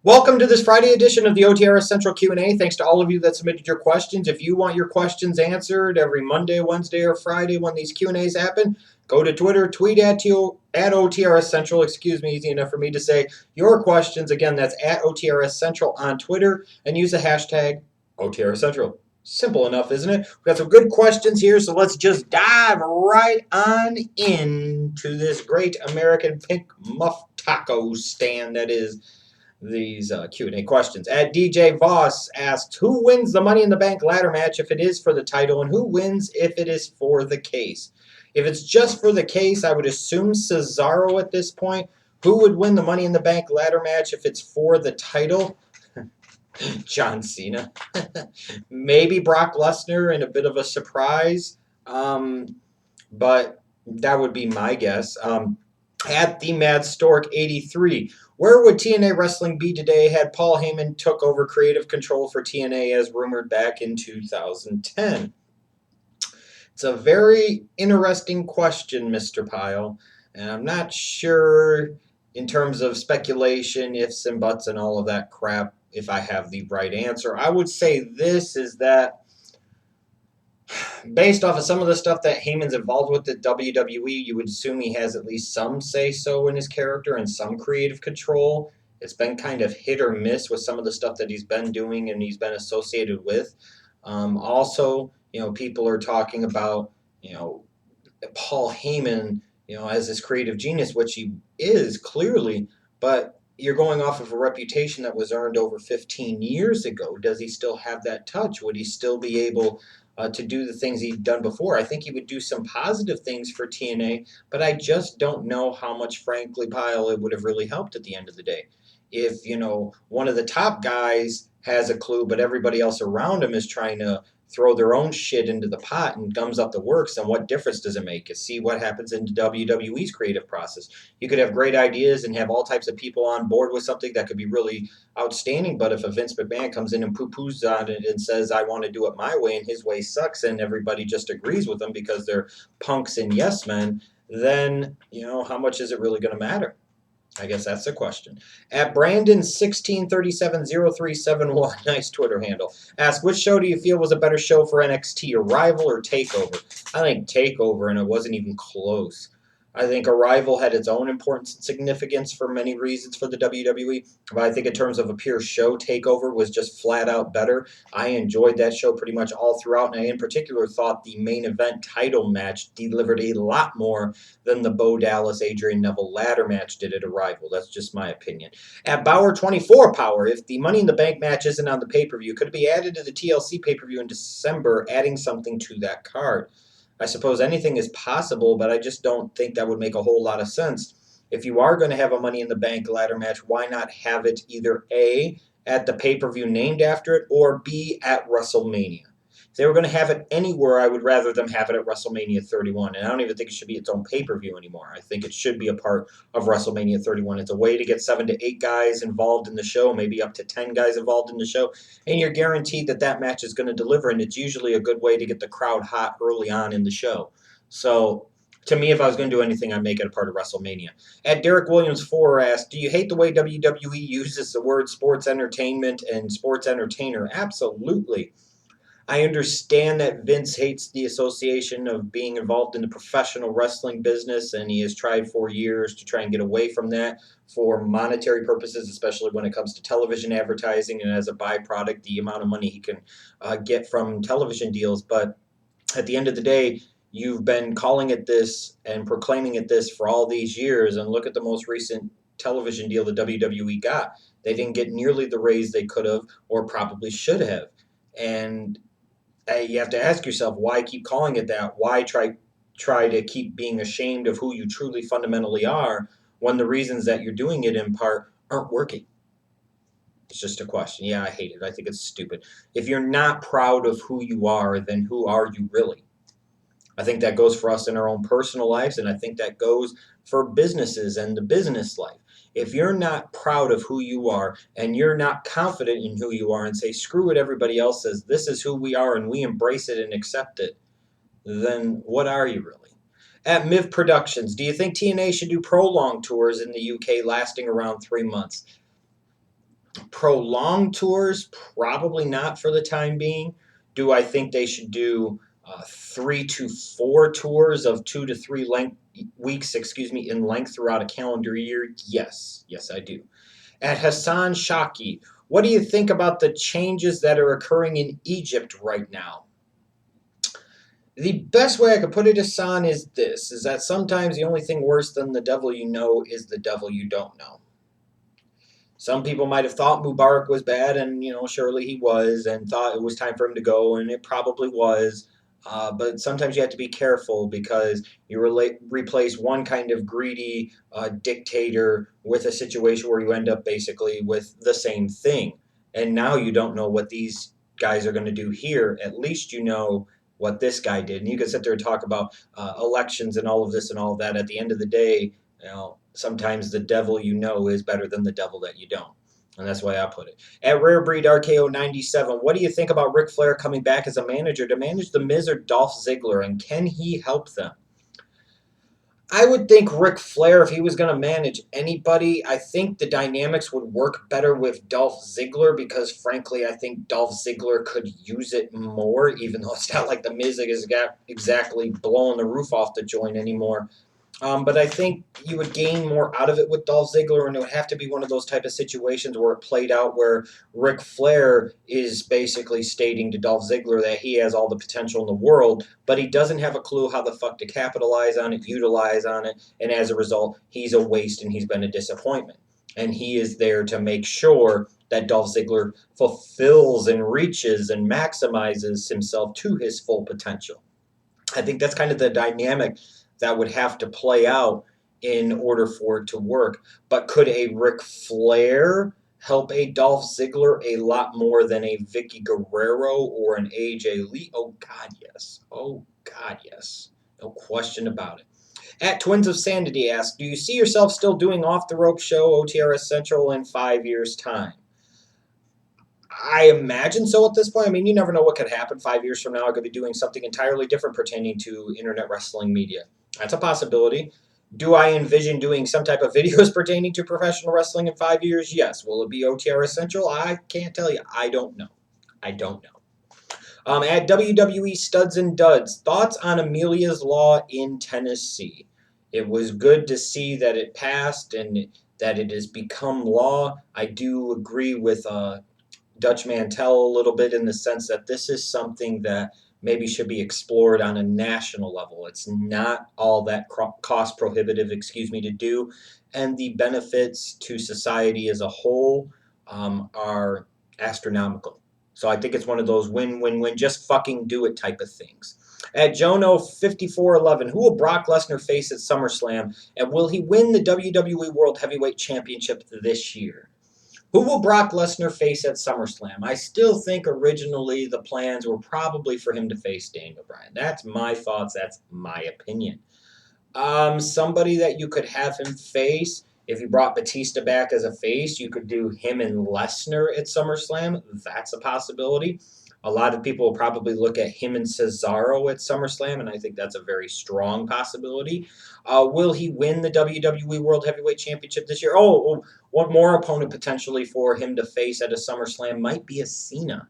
Welcome to this Friday edition of the OTRSCentral Q&A. Thanks to all of you that submitted your questions. If you want your questions answered every Monday, Wednesday, or Friday when these Q&As happen, go to Twitter, tweet at OTRSCentral. Excuse me, easy enough for me to say your questions. Again, that's at OTRSCentral on Twitter, and use the hashtag OTRSCentral. Simple enough, isn't it? We've got some good questions here, so let's just dive right on into this great American pink muff taco stand that is these Q&A questions. At DJ Voss asked, who wins the Money in the Bank ladder match if it is for the title, and who wins if it is for the case? If it's just for the case, I would assume Cesaro at this point. Who would win the Money in the Bank ladder match if it's for the title? John Cena. Maybe Brock Lesnar in a bit of a surprise, but that would be my guess. At the Mad Stork 83, where would TNA Wrestling be today had Paul Heyman took over creative control for TNA as rumored back in 2010? It's a very interesting question, Mr. Pyle, and I'm not sure in terms of speculation, ifs and buts and all of that crap, if I have the right answer. I would say this is that based off of some of the stuff that Heyman's involved with at WWE, you would assume he has at least some say-so in his character and some creative control. It's been kind of hit or miss with some of the stuff that he's been doing and he's been associated with. Also, people are talking about, Paul Heyman, as this creative genius, which he is clearly, but you're going off of a reputation that was earned over 15 years ago. Does he still have that touch? Would he still be able to do the things he'd done before? I think he would do some positive things for TNA, but I just don't know how much, frankly, Pyle, it would have really helped at the end of the day. If, one of the top guys has a clue, but everybody else around him is trying to throw their own shit into the pot and gums up the works, then what difference does it make? You see what happens in WWE's creative process. You could have great ideas and have all types of people on board with something that could be really outstanding, but if a Vince McMahon comes in and poo-poos on it and says, I want to do it my way and his way sucks, and everybody just agrees with him because they're punks and yes men, then, how much is it really going to matter? I guess that's the question. At Brandon16370371, nice Twitter handle, ask, which show do you feel was a better show for NXT, Arrival or Takeover? I think Takeover, and it wasn't even close. I think Arrival had its own importance and significance for many reasons for the WWE, but I think in terms of a pure show, Takeover was just flat out better. I enjoyed that show pretty much all throughout, and I in particular thought the main event title match delivered a lot more than the Bo Dallas Adrian Neville ladder match did at Arrival. That's just my opinion. At Bauer24 Power, if the Money in the Bank match isn't on the pay-per-view, could it be added to the TLC pay-per-view in December, adding something to that card? I suppose anything is possible, but I just don't think that would make a whole lot of sense. If you are going to have a Money in the Bank ladder match, why not have it either A, at the pay-per-view named after it, or B, at WrestleMania? If they were going to have it anywhere, I would rather them have it at WrestleMania 31. And I don't even think it should be its own pay-per-view anymore. I think it should be a part of WrestleMania 31. It's a way to get 7 to 8 guys involved in the show, maybe up to 10 guys involved in the show. And you're guaranteed that that match is going to deliver. And it's usually a good way to get the crowd hot early on in the show. So to me, if I was going to do anything, I'd make it a part of WrestleMania. At Derek Williams 4 asked, do you hate the way WWE uses the word sports entertainment and sports entertainer? Absolutely. I understand that Vince hates the association of being involved in the professional wrestling business, and he has tried for years to try and get away from that for monetary purposes, especially when it comes to television advertising and as a byproduct, the amount of money he can get from television deals. But at the end of the day, you've been calling it this and proclaiming it this for all these years, and look at the most recent television deal the WWE got. They didn't get nearly the raise they could have or probably should have. And you have to ask yourself, why keep calling it that? Why try to keep being ashamed of who you truly fundamentally are when the reasons that you're doing it in part aren't working? It's just a question. Yeah, I hate it. I think it's stupid. If you're not proud of who you are, then who are you really? I think that goes for us in our own personal lives, and I think that goes for businesses and the business life. If you're not proud of who you are and you're not confident in who you are and say, screw what everybody else says, this is who we are and we embrace it and accept it, then what are you really? At Miv Productions, do you think TNA should do prolonged tours in the UK lasting around 3 months? Prolonged tours, probably not for the time being. Do I think they should do 3 to 4 tours of 2 to 3 weeks, in length throughout a calendar year? Yes, I do. At Hassan Shaki, what do you think about the changes that are occurring in Egypt right now? The best way I could put it, Hassan, is this: is that sometimes the only thing worse than the devil you know is the devil you don't know. Some people might have thought Mubarak was bad, and surely he was, and thought it was time for him to go, and it probably was. But sometimes you have to be careful because you replace one kind of greedy dictator with a situation where you end up basically with the same thing. And now you don't know what these guys are going to do here. At least you know what this guy did. And you can sit there and talk about elections and all of this and all of that. At the end of the day, sometimes the devil you know is better than the devil that you don't. And that's the way I put it. At Rare Breed RKO 97, what do you think about Ric Flair coming back as a manager to manage The Miz or Dolph Ziggler, and can he help them? I would think Ric Flair, if he was going to manage anybody, I think the dynamics would work better with Dolph Ziggler because, frankly, I think Dolph Ziggler could use it more, even though it's not like The Miz is exactly blowing the roof off the joint anymore. But I think you would gain more out of it with Dolph Ziggler, and it would have to be one of those type of situations where it played out where Ric Flair is basically stating to Dolph Ziggler that he has all the potential in the world, but he doesn't have a clue how the fuck to capitalize on it, utilize on it, and as a result, he's a waste and he's been a disappointment. And he is there to make sure that Dolph Ziggler fulfills and reaches and maximizes himself to his full potential. I think that's kind of the dynamic that would have to play out in order for it to work. But could a Ric Flair help a Dolph Ziggler a lot more than a Vicky Guerrero or an AJ Lee? Oh, God, yes. Oh, God, yes. No question about it. At Twins of Sanity asks, do you see yourself still doing Off the Rope Show, OTRSCentral, in 5 years' time? I imagine so at this point. I mean, you never know what could happen 5 years from now. I could be doing something entirely different pertaining to internet wrestling media. That's a possibility. Do I envision doing some type of videos pertaining to professional wrestling in 5 years? Yes. Will it be OTRS Central? I can't tell you. I don't know. I don't know. At WWE Studs and Duds, thoughts on Amelia's Law in Tennessee? It was good to see that it passed and that it has become law. I do agree with Dutch Mantel a little bit in the sense that this is something that maybe should be explored on a national level. It's not all that cost prohibitive, to do, and the benefits to society as a whole are astronomical. So I think it's one of those win-win-win, just fucking do it type of things. At Jono5411, who will Brock Lesnar face at SummerSlam, and will he win the WWE World Heavyweight Championship this year? Who will Brock Lesnar face at SummerSlam? I still think originally the plans were probably for him to face Daniel Bryan. That's my thoughts. That's my opinion. Somebody that you could have him face, if you brought Batista back as a face, you could do him and Lesnar at SummerSlam. That's a possibility. A lot of people will probably look at him and Cesaro at SummerSlam, and I think that's a very strong possibility. Will he win the WWE World Heavyweight Championship this year? One more opponent potentially for him to face at a SummerSlam might be a Cena.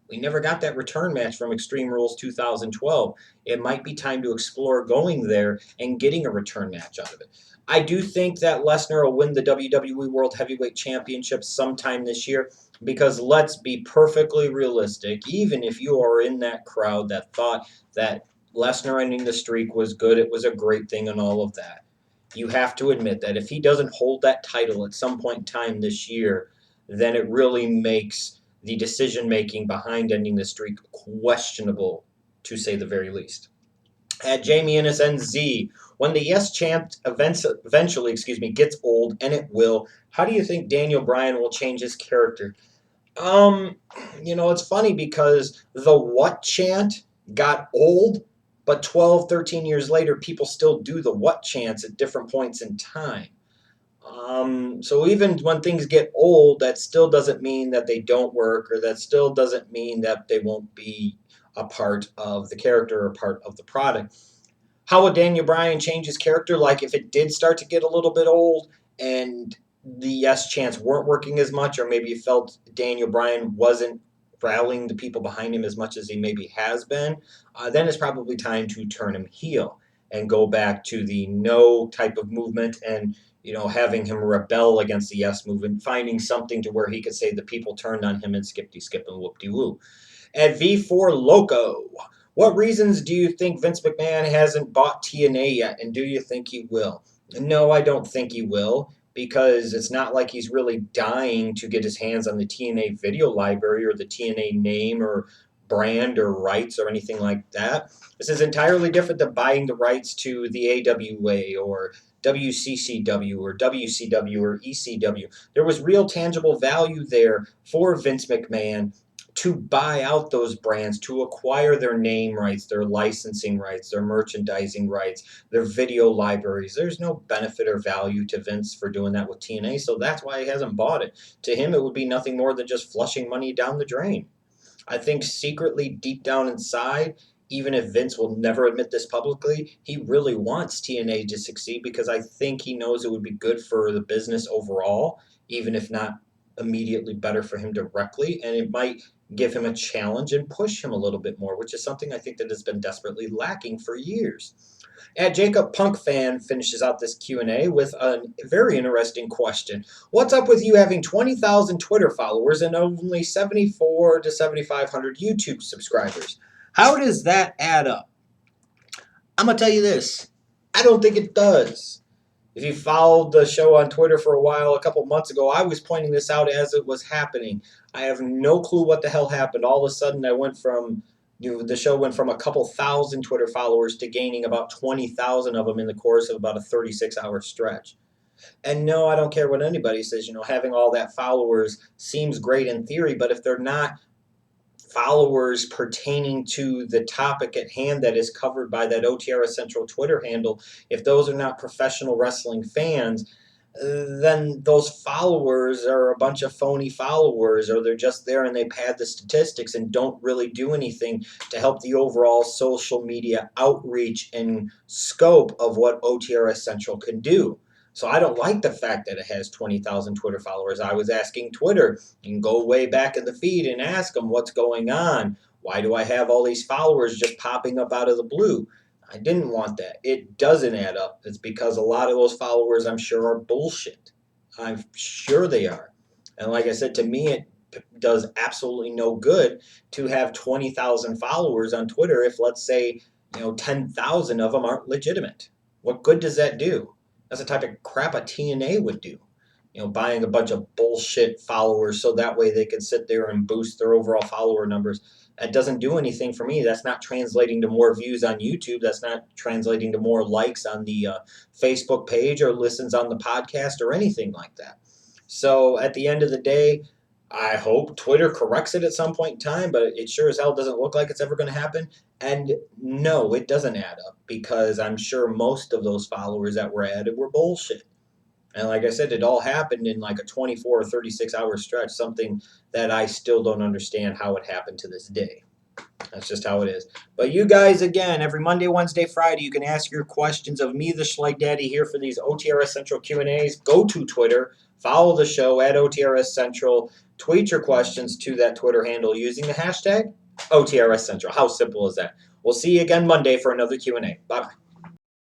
We never got that return match from Extreme Rules 2012. It might be time to explore going there and getting a return match out of it. I do think that Lesnar will win the WWE World Heavyweight Championship sometime this year because let's be perfectly realistic, even if you are in that crowd that thought that Lesnar ending the streak was good, it was a great thing and all of that, you have to admit that if he doesn't hold that title at some point in time this year, then it really makes the decision making behind ending the streak questionable, to say the very least. At Jamie NSNZ, when the Yes chant eventually, gets old, and it will, how do you think Daniel Bryan will change his character? Um, it's funny because the What chant got old, but 12, 13 years later, people still do the What chants at different points in time. So even when things get old, that still doesn't mean that they don't work, or that still doesn't mean that they won't be a part of the character or part of the product. How would Daniel Bryan change his character? Like if it did start to get a little bit old and the yes chants weren't working as much, or maybe you felt Daniel Bryan wasn't rallying the people behind him as much as he maybe has been, then it's probably time to turn him heel and go back to the no type of movement and having him rebel against the yes movement, finding something to where he could say the people turned on him and skippity skip and whoop de woo. At V4 Loco, what reasons do you think Vince McMahon hasn't bought TNA yet, and do you think he will? No, I don't think he will, because it's not like he's really dying to get his hands on the TNA video library or the TNA name or brand or rights or anything like that. This is entirely different than buying the rights to the AWA or WCCW or WCW or ECW. There was real tangible value there for Vince McMahon to buy out those brands, to acquire their name rights, their licensing rights, their merchandising rights, their video libraries. There's no benefit or value to Vince for doing that with TNA, so that's why he hasn't bought it. To him, it would be nothing more than just flushing money down the drain. I think secretly, deep down inside, even if Vince will never admit this publicly, he really wants TNA to succeed because I think he knows it would be good for the business overall, even if not immediately better for him directly, and it might give him a challenge and push him a little bit more, which is something I think that has been desperately lacking for years. And Jacob Punk Fan finishes out this Q&A with a very interesting question. What's up with you having 20,000 Twitter followers and only 74 to 7,500 YouTube subscribers? How does that add up? I'm going to tell you this. I don't think it does. If you followed the show on Twitter for a while, a couple months ago, I was pointing this out as it was happening. I have no clue what the hell happened. All of a sudden, the show went from a couple thousand Twitter followers to gaining about 20,000 of them in the course of about a 36-hour stretch. And no, I don't care what anybody says. Having all that followers seems great in theory, but if they're not followers pertaining to the topic at hand that is covered by that OTRSCentral Twitter handle, if those are not professional wrestling fans, then those followers are a bunch of phony followers, or they're just there and they pad the statistics and don't really do anything to help the overall social media outreach and scope of what OTRSCentral can do. So I don't like the fact that it has 20,000 Twitter followers. I was asking Twitter, you can go way back in the feed and ask them what's going on. Why do I have all these followers just popping up out of the blue? I didn't want that. It doesn't add up. It's because a lot of those followers, I'm sure, are bullshit. I'm sure they are. And like I said, to me, it does absolutely no good to have 20,000 followers on Twitter if, let's say, 10,000 of them aren't legitimate. What good does that do? That's the type of crap a TNA would do. Buying a bunch of bullshit followers so that way they can sit there and boost their overall follower numbers. That doesn't do anything for me. That's not translating to more views on YouTube. That's not translating to more likes on the Facebook page or listens on the podcast or anything like that. So at the end of the day, I hope Twitter corrects it at some point in time, but it sure as hell doesn't look like it's ever going to happen. And no, it doesn't add up because I'm sure most of those followers that were added were bullshit. And like I said, it all happened in like a 24 or 36-hour stretch, something that I still don't understand how it happened to this day. That's just how it is. But you guys, again, every Monday, Wednesday, Friday, you can ask your questions of me, the Schleich Daddy, here for these OTRSCentral Q&As. Go to Twitter, follow the show at OTRSCentral, tweet your questions to that Twitter handle using the hashtag OTRSCentral. How simple is that? We'll see you again Monday for another Q&A. Bye-bye.